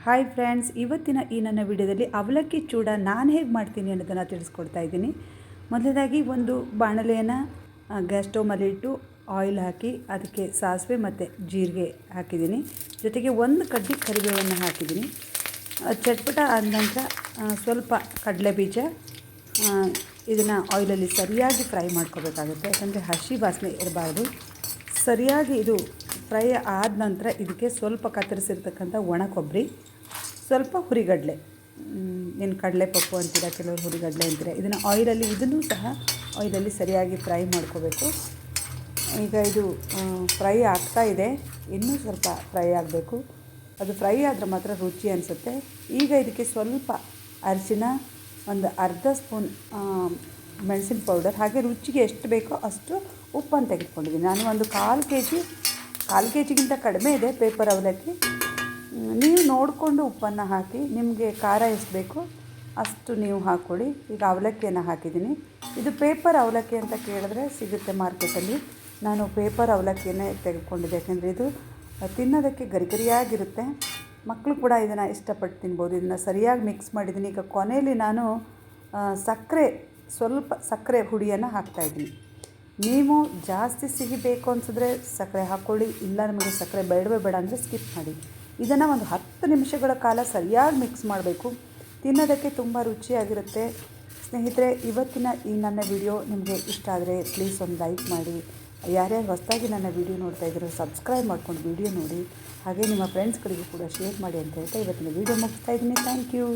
Hi friends, ಇವತ್ತಿನ ಈ ನನ್ನ ವಿಡಿಯೋದಲ್ಲಿ ಅವಲಕ್ಕಿ ಚೂಡ ನಾನು ಹೇಗೆ ಮಾಡ್ತೀನಿ ಅನ್ನೋದನ್ನು ತಿಳಿಸ್ಕೊಡ್ತಾ ಇದ್ದೀನಿ. ಮೊದಲನೇದಾಗಿ ಒಂದು ಬಾಣಲೆಯನ್ನು ಗ್ಯಾಸ್ ಸ್ಟವ್ ಮೇಲೆ ಇಟ್ಟು ಆಯಿಲ್ ಹಾಕಿ ಅದಕ್ಕೆ ಸಾಸಿವೆ ಮತ್ತು ಜೀರಿಗೆ ಹಾಕಿದ್ದೀನಿ. ಜೊತೆಗೆ ಒಂದು ಕಡ್ಡಿ ಕರಿಬೇವನ್ನು ಹಾಕಿದ್ದೀನಿ. ಚಟ್ಪಟ ಆದ ನಂತರ ಸ್ವಲ್ಪ ಕಡಲೆ ಬೀಜ ಇದನ್ನು ಆಯಿಲಲ್ಲಿ ಸರಿಯಾಗಿ ಫ್ರೈ ಮಾಡ್ಕೋಬೇಕಾಗುತ್ತೆ. ಯಾಕಂದರೆ ಹಸಿ ವಾಸನೆ ಇರಬಾರ್ದು. ಸರಿಯಾಗಿ ಇದು ಫ್ರೈ ಆದ ನಂತರ ಇದಕ್ಕೆ ಸ್ವಲ್ಪ ಕತ್ತರಿಸಿರ್ತಕ್ಕಂಥ ಒಣ ಕೊಬ್ಬರಿ, ಸ್ವಲ್ಪ ಹುರಿಗಡಲೆ, ಏನು ಕಡಲೆ ಪಪ್ಪು ಅಂತೀರ, ಕೆಲವರು ಹುರಿಗಡಲೆ ಅಂತೀರ. ಇದನ್ನು ಸಹ ಆಯಿಲಲ್ಲಿ ಸರಿಯಾಗಿ ಫ್ರೈ ಮಾಡ್ಕೋಬೇಕು. ಈಗ ಇದು ಫ್ರೈ ಆಗ್ತಾ ಇದೆ, ಇನ್ನೂ ಸ್ವಲ್ಪ ಫ್ರೈ ಆಗಬೇಕು. ಅದು ಫ್ರೈ ಆದರೆ ಮಾತ್ರ ರುಚಿ ಅನಿಸುತ್ತೆ. ಈಗ ಇದಕ್ಕೆ ಸ್ವಲ್ಪ ಅರಿಶಿನ, ಒಂದು ಅರ್ಧ ಸ್ಪೂನ್ ಮೆಣಸಿನ ಪೌಡರ್, ಹಾಗೆ ರುಚಿಗೆ ಎಷ್ಟು ಬೇಕೋ ಅಷ್ಟು ಉಪ್ಪನ್ನು ತೆಗೆದುಕೊಂಡಿದ್ದೀನಿ. ನಾನು ಒಂದು ಕಾಲು ಕೆ ಜಿಗಿಂತ ಕಡಿಮೆ ಇದೆ ಪೇಪರ್ ಅವಲಕ್ಕಿ. ನೀವು ನೋಡಿಕೊಂಡು ಉಪ್ಪನ್ನು ಹಾಕಿ, ನಿಮಗೆ ಖಾರ ಎಷ್ಟು ಬೇಕೋ ಅಷ್ಟು ನೀವು ಹಾಕ್ಕೊಳ್ಳಿ. ಈಗ ಅವಲಕ್ಕಿಯನ್ನು ಹಾಕಿದ್ದೀನಿ. ಇದು ಪೇಪರ್ ಅವಲಕ್ಕಿ ಅಂತ ಕೇಳಿದ್ರೆ ಸಿಗುತ್ತೆ ಮಾರ್ಕೆಟಲ್ಲಿ. ನಾನು ಪೇಪರ್ ಅವಲಕ್ಕಿಯನ್ನೇ ತೆಗೆದುಕೊಂಡಿದ್ದೆ, ಯಾಕೆಂದರೆ ಇದು ತಿನ್ನೋದಕ್ಕೆ ಗರಿಗರಿಯಾಗಿರುತ್ತೆ. ಮಕ್ಕಳು ಕೂಡ ಇದನ್ನು ಇಷ್ಟಪಟ್ಟು ತಿನ್ಬೋದು. ಇದನ್ನು ಸರಿಯಾಗಿ ಮಿಕ್ಸ್ ಮಾಡಿದ್ದೀನಿ. ಈಗ ಕೊನೆಯಲ್ಲಿ ನಾನು ಸ್ವಲ್ಪ ಸಕ್ಕರೆ ಹುಡಿಯನ್ನು ಹಾಕ್ತಾಯಿದ್ದೀನಿ. ನೀವು ಜಾಸ್ತಿ ಸಿಹಿ ಬೇಕು ಅನಿಸಿದ್ರೆ ಸಕ್ಕರೆ ಹಾಕ್ಕೊಳ್ಳಿ, ಇಲ್ಲ ನಮಗೆ ಸಕ್ಕರೆ ಬೇಡ ಅಂದರೆ ಸ್ಕಿಪ್ ಮಾಡಿ. ಇದನ್ನು ಒಂದು 10 ನಿಮಿಷಗಳ ಕಾಲ ಸರಿಯಾಗಿ ಮಿಕ್ಸ್ ಮಾಡಬೇಕು. ತಿನ್ನೋದಕ್ಕೆ ತುಂಬ ರುಚಿಯಾಗಿರುತ್ತೆ. ಸ್ನೇಹಿತರೆ, ಇವತ್ತಿನ ಈ ನನ್ನ ವಿಡಿಯೋ ನಿಮಗೆ ಇಷ್ಟ ಆದರೆ ಪ್ಲೀಸ್ ಒಂದು ಲೈಕ್ ಮಾಡಿ. ಯಾರ್ಯಾರು ಹೊಸದಾಗಿ ನನ್ನ ವಿಡಿಯೋ ನೋಡ್ತಾ ಇದ್ದೀರೋ ಸಬ್ಸ್ಕ್ರೈಬ್ ಮಾಡ್ಕೊಂಡು ವಿಡಿಯೋ ನೋಡಿ. ಹಾಗೆ ನಿಮ್ಮ ಫ್ರೆಂಡ್ಸ್ಗಳಿಗೂ ಕೂಡ ಶೇರ್ ಮಾಡಿ ಅಂತ ಹೇಳ್ತಾ ಇವತ್ತಿನ ವಿಡಿಯೋ ಮುಗಿಸ್ತಾ ಇದ್ದೀನಿ. Thank you.